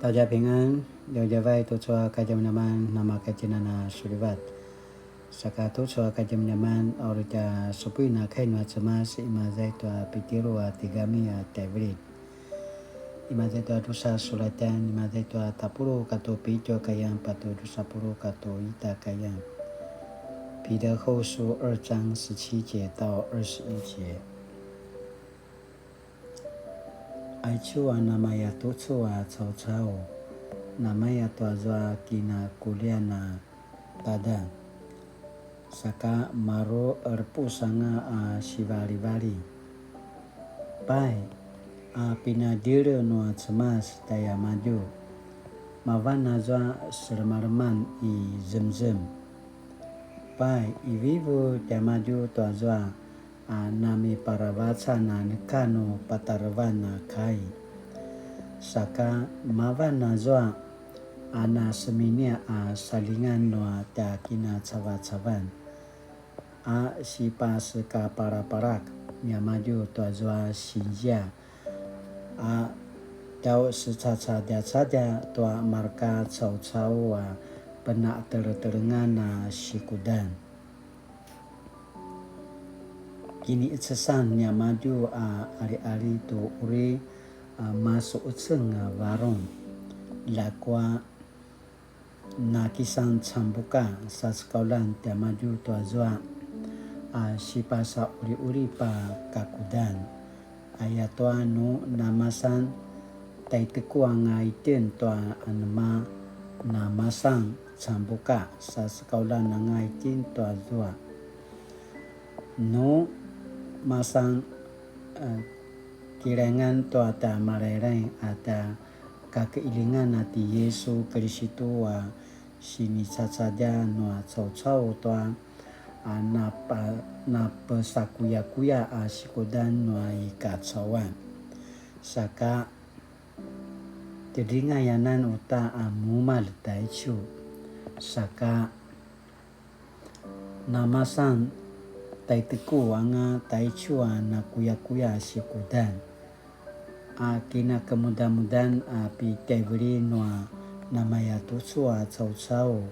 大家平安，了解vai tu chua kajam naman nama kajinana sulivat. Saka tu chua kajam naman orja supina kainwa cemas imazai tua pitiru tigami tevrit. Imazai tua dusa sulatan imazai tua tapuru kato pijo kayang patu dusa puru kato ita kayang. 彼得后书2章17节到21节。Aichua namaya tutsua cao namaya tuazua kina kuliana tada saka maro erpusanga shivali pai pinadire no cemas daya maju mavana zua sermarman I zemzem pai ivivu daya maju tuazua nami paravacana nekano pataravana kai saka mavana zoa ana seminia salingan noa takina cavan sipa seka paraparak miamaju toa zoa sinja tau secaca dia saja toa marka cau penak terengan sikudan kini itsesan nya maju ari-ari tu uri masuk utseng warung lakwa nakisan cambuka sa sekaulan tia maju tua zua sipa sa uri-uri pa kakudan ayatua nu namasan tai tekuang iten tua anema namasang cambuka sa sekaulan ngaitin tua zua nu masang kirangan toa ta marereng ada kakeilingan ati Yesu Kristo sini saja noa cau toa na pesakuya sikodan noa ikatsawan saka tedingayanan uta mumal taichu saka namasan tai teku anga tai chua na kuya sikudan kina kemudahan pi tevri noa namaya tusua cau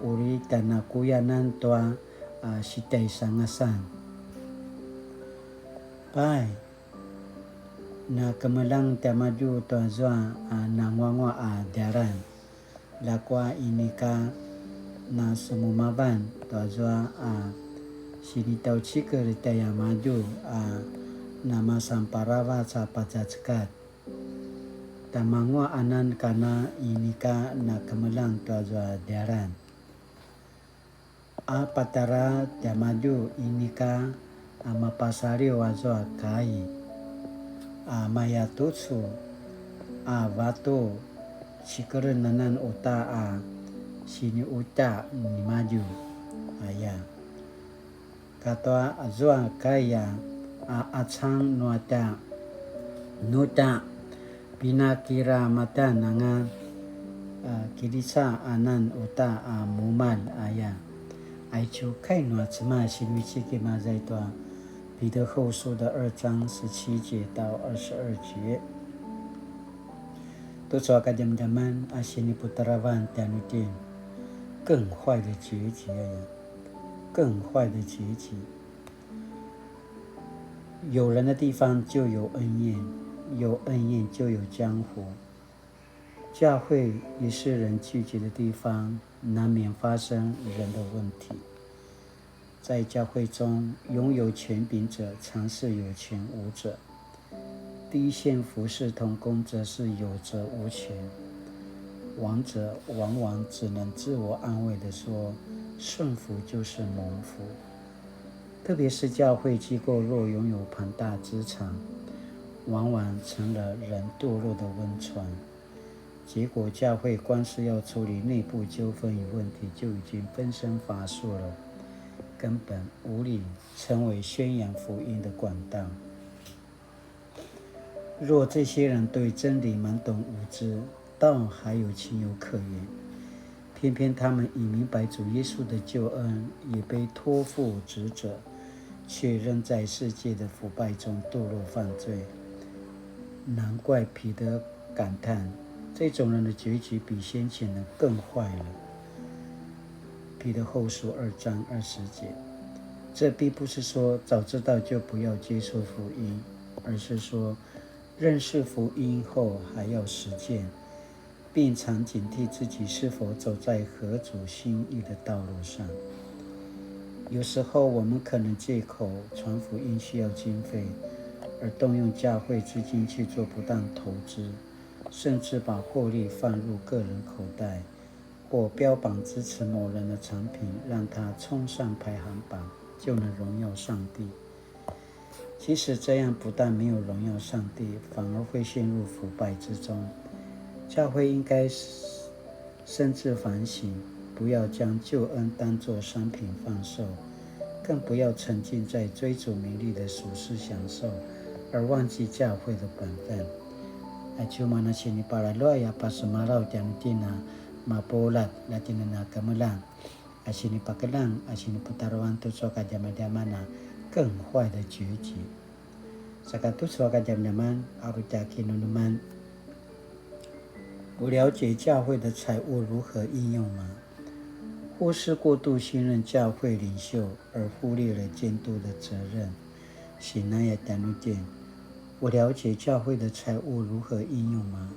uri tanah kuyanan toa sitai sangasan pai na kemelang tamaju toa zoa nangwangwa daran lakwa inika na semumaban toa zoa sini tau cikar taya maju nama samparawa capacackat tamangwa anan kana inika na kemelang tuazwa daran patara tia maju inika mapasari wazwa kai mayatutsu vato cikar nanan uta sini uta ni maju katoa azua kaya acang nuta pinakira mata nanga kirisa anan uta mumal aichu kai nuat cema sinwici ke mazai toa 彼得后书的2章17节到22节 都说个zaman sini puterawan tianutin 更坏的结局更坏的结局有人的地方就有恩怨，有恩怨就有江湖。教会也是人聚集的地方，难免发生人的问题。在教会中，拥有权柄者常是有权无者，第一线服侍同工则是有责无权。王者往往只能自我安慰地说，顺服就是蒙福。特别是教会机构若拥有庞大资产，往往成了人堕落的温床。结果教会光是要处理内部纠纷与问题，就已经分身乏术了，根本无力成为宣扬福音的管道。若这些人对真理懵懂无知，倒还有情有可原。偏偏他们已明白主耶稣的救恩，也被托付职责，却仍在世界的腐败中堕落犯罪。难怪彼得感叹，这种人的结局比先前的更坏了。彼得后书2章20节。这并不是说早知道就不要接受福音，而是说认识福音后还要实践，并常警惕自己是否走在合主心意的道路上。有时候我们可能借口传福音需要经费，而动用教会资金去做不当投资，甚至把获利放入个人口袋，或标榜支持某人的产品，让他冲上排行榜，就能荣耀上帝。其实这样不但没有荣耀上帝，反而会陷入腐败之中。教会应该深自反省，不要将救恩当作商品贩售，更不要沉浸在追逐名利的俗世享受，而忘记教会的本分。Cuma na sini para loya pas marau tiana mapolat latina kamelang asini pakelang asini putaruan tu soka jaman-jamana 更坏的结局。Sakatu soka jaman-jaman arujaki nunuman。我了解教会的财务如何应用吗？或是过度信任教会领袖，而忽略了监督的责任。醒来也单独点。我了解教会的财务如何应用吗？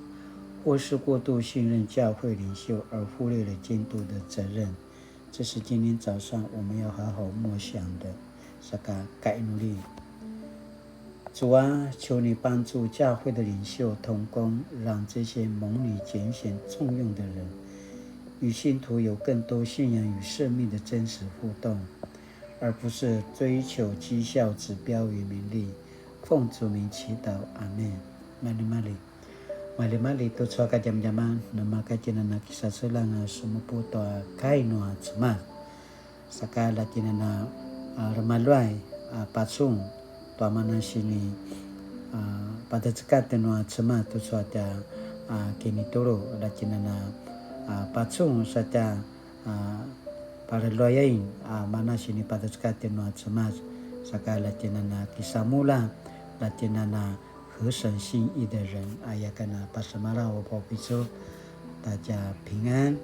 或是过度信任教会领袖，而忽略了监督的责任。这是今天早上我们要好好默想的。萨嘎改努力。主啊，求你帮助教会的领袖同工，让这些蒙你拣选重用的人，与信徒有更多信仰与生命的真实互动，而不是追求绩效指标与名利。奉主名祈祷，阿们。Mali tu suaka jam-jaman nama kajinana kisah selanga sumuputo kainua cemas. Sakala jinana remaluai pasung tuamana sini pada cekat tenua cemas tu suada kini turu la jinana pasung saja para loyain mana sini pada cekat tenua cemas. Sakala jinana kisah mula la jinana合神心意的人，阿呀，跟那巴什马拉我保庇主，大家平安。